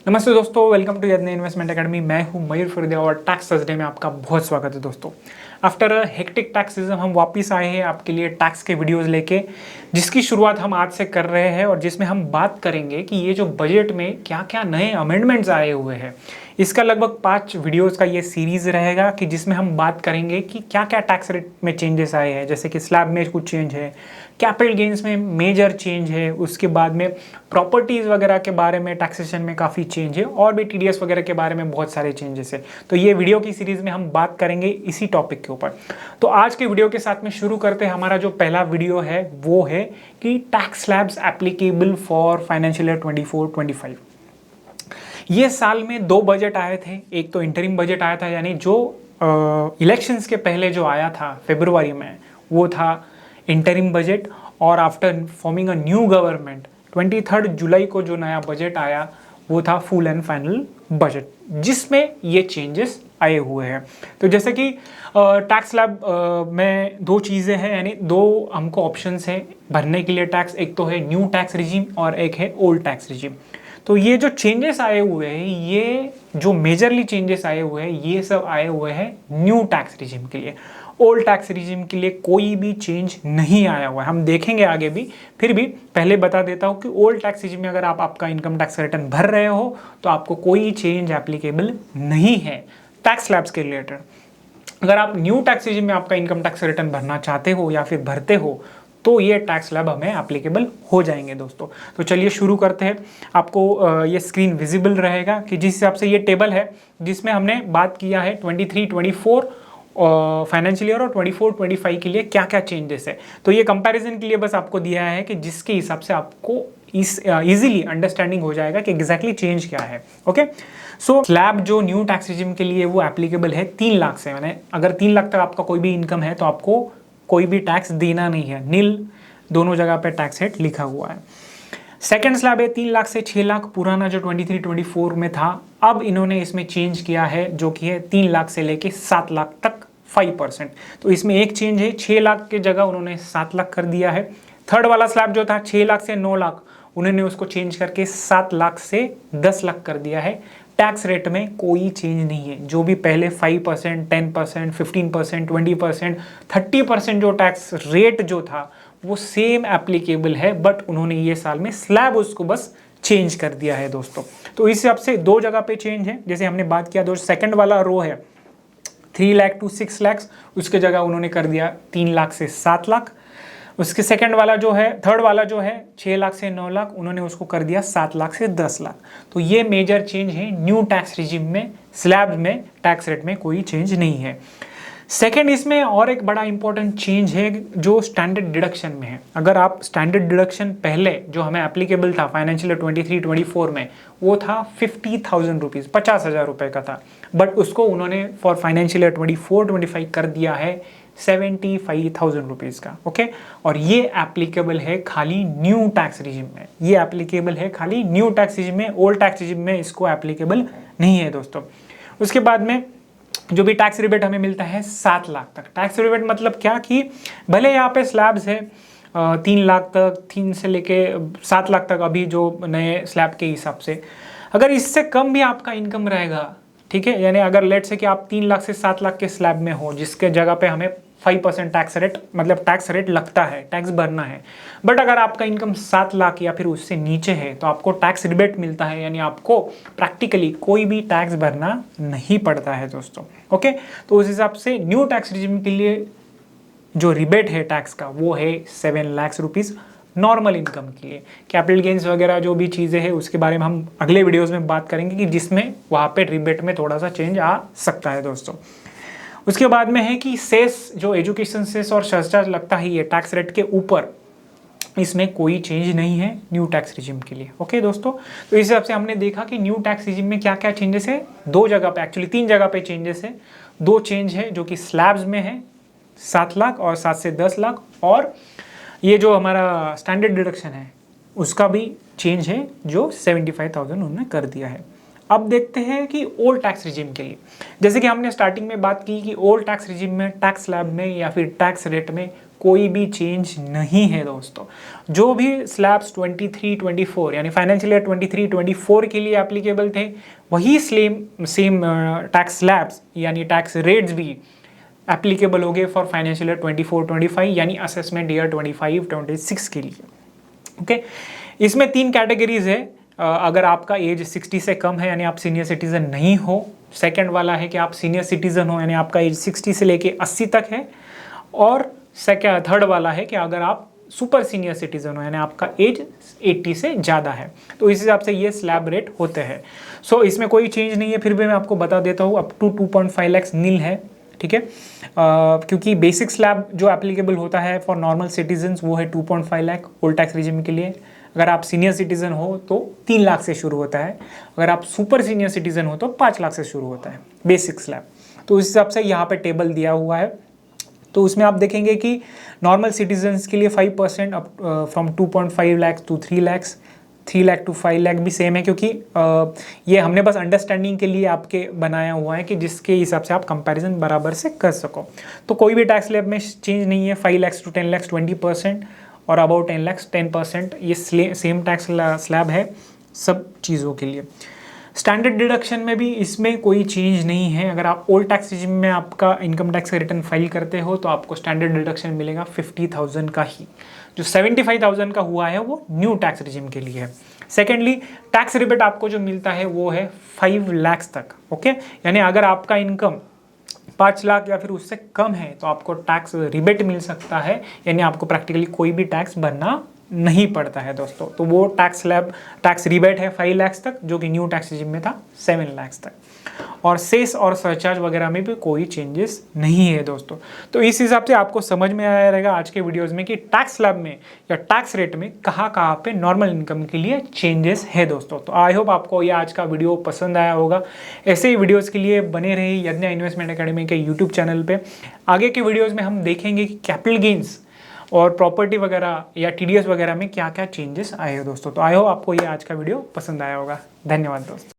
नमस्ते दोस्तों, welcome to यज्ञ इन्वेस्टमेंट एकेडमी। मैं हूं मयूर फरीदिया और टैक्स थर्सडे में आपका बहुत स्वागत है दोस्तों। आफ्टर हेक्टिक टैक्स सीजन हम वापस आए हैं आपके लिए टैक्स के वीडियोस लेके, जिसकी शुरुआत हम आज से कर रहे हैं और जिसमें हम बात करेंगे कि ये जो बजट में क्या क्या नए अमेंडमेंट्स आए हुए हैं। इसका लगभग 5 वीडियोस का ये सीरीज रहेगा कि जिसमें हम बात करेंगे कि क्या क्या टैक्स रेट में चेंजेस आए हैं, जैसे कि स्लैब में कुछ चेंज है, कैपिटल गेन्स में मेजर चेंज है, उसके बाद में प्रॉपर्टीज़ वगैरह के बारे में टैक्सेशन में काफ़ी चेंज है और भी टीडीएस वगैरह के बारे में बहुत सारे चेंजेस है। तो ये वीडियो की सीरीज़ में हम बात करेंगे इसी टॉपिक के ऊपर। तो आज के वीडियो के साथ में शुरू करते हैं। हमारा जो पहला वीडियो है वो है कि tax slabs applicable for financial year 24-25। ये साल में 2 बजट आए थे। एक तो इंटरिम बजट आया था, यानी जो इलेक्शंस के पहले जो आया था फरवरी में, वो था इंटरिम बजट। और after forming a new government 23 जुलाई को जो नया बजट आया वो था फुल एंड फाइनल बजट, जिसमें ये चेंजेस आए हुए हैं। तो जैसे कि टैक्स स्लैब में 2 चीज़ें हैं, यानी 2 हमको ऑप्शंस हैं भरने के लिए टैक्स। एक तो है न्यू टैक्स रिजीम और एक है ओल्ड टैक्स रिजीम। तो ये जो चेंजेस आए हुए हैं, ये जो मेजरली चेंजेस आए हुए हैं, ये सब आए हुए हैं न्यू टैक्स रिजीम के लिए। ओल्ड टैक्स रिजीम के लिए कोई भी चेंज नहीं आया हुआ है, हम देखेंगे आगे भी। फिर भी पहले बता देता हूँ कि ओल्ड टैक्स रिजीम में अगर आप आपका इनकम टैक्स रिटर्न भर रहे हो तो आपको कोई चेंज एप्लीकेबल नहीं है टैक्स स्लैब्स के रिलेटेड। अगर आप न्यू टैक्स रिजीम में आपका इनकम टैक्स रिटर्न भरना चाहते हो या फिर भरते हो तो ये टैक्स स्लैब हमें एप्लीकेबल हो जाएंगे दोस्तों। तो चलिए शुरू करते हैं। आपको ये स्क्रीन विजिबल रहेगा कि जिस हिसाब से ये टेबल है जिसमें हमने बात किया है 23-24 फाइनेंशियल ईयर और 24-25 के लिए क्या क्या चेंजेस है। तो ये कंपैरिजन के लिए बस आपको दिया है कि जिसके हिसाब से आपको इजीली अंडरस्टैंडिंग हो जाएगा कि एग्जैक्टली चेंज क्या है। ओके, सो स्लैब जो न्यू टैक्स रिजीम के लिए वो एप्लीकेबल है 3 लाख से। मैंने अगर 3 लाख तक आपका कोई भी इनकम है तो आपको कोई भी टैक्स देना नहीं है, नील दोनों जगह पे टैक्स रेट लिखा हुआ है। सेकंड स्लैब है 3 लाख से 6 लाख, पुराना जो 23-24 में था, अब इन्होंने इसमें चेंज किया है जो कि है 3 लाख से लेके 7 लाख तक 5%। तो इसमें एक चेंज है, 6 लाख के जगह उन्होंने 7 लाख कर दिया है। थर्ड वाला स्लैब जो था 6 लाख से 9 लाख, उन्होंने उसको चेंज करके 7 लाख से 10 लाख कर दिया है। टैक्स रेट में कोई चेंज नहीं है। जो भी पहले 5%, 10%, 15%, 20%, 30% जो टैक्स रेट जो था वो सेम एप्लीकेबल है, बट उन्होंने ये साल में स्लैब उसको बस चेंज कर दिया है दोस्तों। तो इस हिसाब से 2 जगह पे चेंज है। जैसे हमने बात किया, जो सेकंड वाला रो है 3 लाख टू 6 लाख, उसके जगह उन्होंने कर दिया 3 लाख से 7 लाख। उसके सेकंड वाला जो है, थर्ड वाला जो है 6 लाख से 9 लाख, उन्होंने उसको कर दिया 7 लाख से 10 लाख। तो ये मेजर चेंज है न्यू टैक्स रिजीम में। स्लैब में टैक्स रेट में कोई चेंज नहीं है। सेकेंड, इसमें और एक बड़ा इंपॉर्टेंट चेंज है जो स्टैंडर्ड डिडक्शन में है। अगर आप स्टैंडर्ड डिडक्शन पहले जो हमें एप्लीकेबल था फाइनेंशियल ईयर 23-24 में, वो था 50,000 रुपीज़, 50,000 रुपये का था, बट उसको उन्होंने फॉर फाइनेंशियल ईयर 24-25 कर दिया है 75,000 रुपीज़ का। ओके, और ये एप्लीकेबल है खाली न्यू टैक्स रिजीम में। ये एप्लीकेबल है खाली न्यू टैक्स रिजीम में, ओल्ड टैक्स रिजीम में इसको एप्लीकेबल नहीं है दोस्तों। उसके बाद में जो भी टैक्स रिबेट हमें मिलता है 7 लाख तक। टैक्स रिबेट मतलब क्या कि भले यहाँ पे स्लैब्स है 3 लाख तक, 3 से लेके 7 लाख तक अभी जो नए स्लैब के हिसाब से, अगर इससे कम भी आपका इनकम रहेगा, ठीक है, यानी अगर लेट से कि आप 3 लाख से 7 लाख के स्लैब में हो, जिसके जगह पे हमें 5% टैक्स रेट, मतलब टैक्स रेट लगता है, टैक्स भरना है, बट अगर आपका इनकम 7 लाख या फिर उससे नीचे है तो आपको टैक्स रिबेट मिलता है, यानी आपको प्रैक्टिकली कोई भी टैक्स भरना नहीं पड़ता है दोस्तों। ओके, तो उस हिसाब से न्यू टैक्स रिजीम के लिए जो रिबेट है टैक्स का वो है 7 लाख रुपीज़ नॉर्मल इनकम के लिए। कैपिटल गेन्स वगैरह जो भी चीज़ें हैं उसके बारे में हम अगले वीडियोस में बात करेंगे कि जिसमें वहाँ पे रिबेट में थोड़ा सा चेंज आ सकता है दोस्तों। उसके बाद में है कि सेस, जो एजुकेशन सेस और सर्चार्ज लगता है ये टैक्स रेट के ऊपर, इसमें कोई चेंज नहीं है न्यू टैक्स रिजीम के लिए। ओके दोस्तों, तो इस हिसाब से हमने देखा कि न्यू टैक्स रिजीम में क्या क्या चेंजेस है। 2 जगह पे, एक्चुअली 3 जगह पे चेंजेस है। 2 चेंज है जो कि स्लैब्स में है 7 लाख और 7 से 10 लाख, और ये जो हमारा स्टैंडर्ड डिडक्शन है उसका भी चेंज है जो 75,000 उन्होंने कर दिया है। अब देखते हैं कि ओल्ड टैक्स रिजीम के लिए, जैसे कि हमने स्टार्टिंग में बात की कि ओल्ड टैक्स रिजीम में टैक्स स्लैब में या फिर टैक्स रेट में कोई भी चेंज नहीं है दोस्तों। जो भी स्लैब्स 23-24 यानी फाइनेंशियल ईयर 23-24 के लिए एप्लीकेबल थे, वही सेम टैक्स स्लैब्स यानी टैक्स रेट्स भी एप्लीकेबल हो गए फॉर फाइनेंशियल ईयर 24-25 यानी असेसमेंट ईयर 25-26 के लिए। ओके, इसमें 3 कैटेगरीज है। अगर आपका एज 60 से कम है यानी आप सीनियर सिटीजन नहीं हो। सेकंड वाला है कि आप सीनियर सिटीजन हो यानी आपका एज 60 से लेके 80 तक है। और थर्ड वाला है कि अगर आप सुपर सीनियर सिटीजन हो यानी आपका एज 80 से ज़्यादा है। तो इस हिसाब से ये स्लैब रेट होते हैं। सो इसमें कोई चेंज नहीं है, फिर भी मैं आपको बता देता हूँ अप टू 2.5 लाख नील है, ठीक है। क्योंकि बेसिक स्लैब जो एप्लीकेबल होता है फॉर नॉर्मल सिटीजन्स वो है 2.5 लाख ओल्ड टैक्स रिजिम के लिए। अगर आप सीनियर सिटीजन हो तो 3 लाख से शुरू होता है। अगर आप सुपर सीनियर सिटीजन हो तो 5 लाख से शुरू होता है बेसिक स्लैब। तो उस हिसाब से यहाँ पे टेबल दिया हुआ है। तो उसमें आप देखेंगे कि नॉर्मल सिटीजन्स के लिए 5% up from 2.5 lakh to 3 lakh, 3 lakh to 5 lakh भी सेम है, क्योंकि ये हमने बस अंडरस्टैंडिंग के लिए आपके बनाया हुआ है कि जिसके हिसाब से आप कंपैरिजन बराबर से कर सको। तो कोई भी टैक्स स्लैब में चेंज नहीं है। 5 लाख टू 10 लाख 20% और अबाउट 10 लाख 10%, ये सेम टैक्स स्लैब है सब चीज़ों के लिए। स्टैंडर्ड डिडक्शन में भी इसमें कोई चेंज नहीं है। अगर आप ओल्ड टैक्स रिजिम में आपका इनकम टैक्स का रिटर्न फाइल करते हो तो आपको स्टैंडर्ड डिडक्शन मिलेगा 50,000 का ही। जो 75,000 का हुआ है वो न्यू टैक्स रिजिम के लिए है। सेकेंडली, टैक्स रिबेट आपको जो मिलता है वो है 5 लाख तक। ओके, यानी अगर आपका इनकम 5 लाख या फिर उससे कम है तो आपको टैक्स रिबेट मिल सकता है, यानी आपको प्रैक्टिकली कोई भी टैक्स भरना नहीं पड़ता है दोस्तों। तो वो टैक्स रिबेट है 5 लाख तक, जो कि न्यू टैक्स रिजिम में था 7 लाख तक। और सेस और सरचार्ज वगैरह में भी कोई चेंजेस नहीं है दोस्तों। तो इस हिसाब से आपको समझ में आया रहेगा आज के वीडियोज़ में कि टैक्स स्लैब में या टैक्स रेट में कहाँ पे नॉर्मल इनकम के लिए चेंजेस है दोस्तों। तो आई होप आपको ये आज का वीडियो पसंद आया होगा। ऐसे ही वीडियोज़ के लिए बने रहे यज्ञ इन्वेस्टमेंट अकेडमी के यूट्यूब चैनल पर। आगे के वीडियोज़ में हम देखेंगे कि कैपिटल गेन्स और प्रॉपर्टी वगैरह या टीडीएस वगैरह में क्या क्या चेंजेस आए हैं दोस्तों। तो आई होप आपको ये आज का वीडियो पसंद आया होगा। धन्यवाद दोस्तों।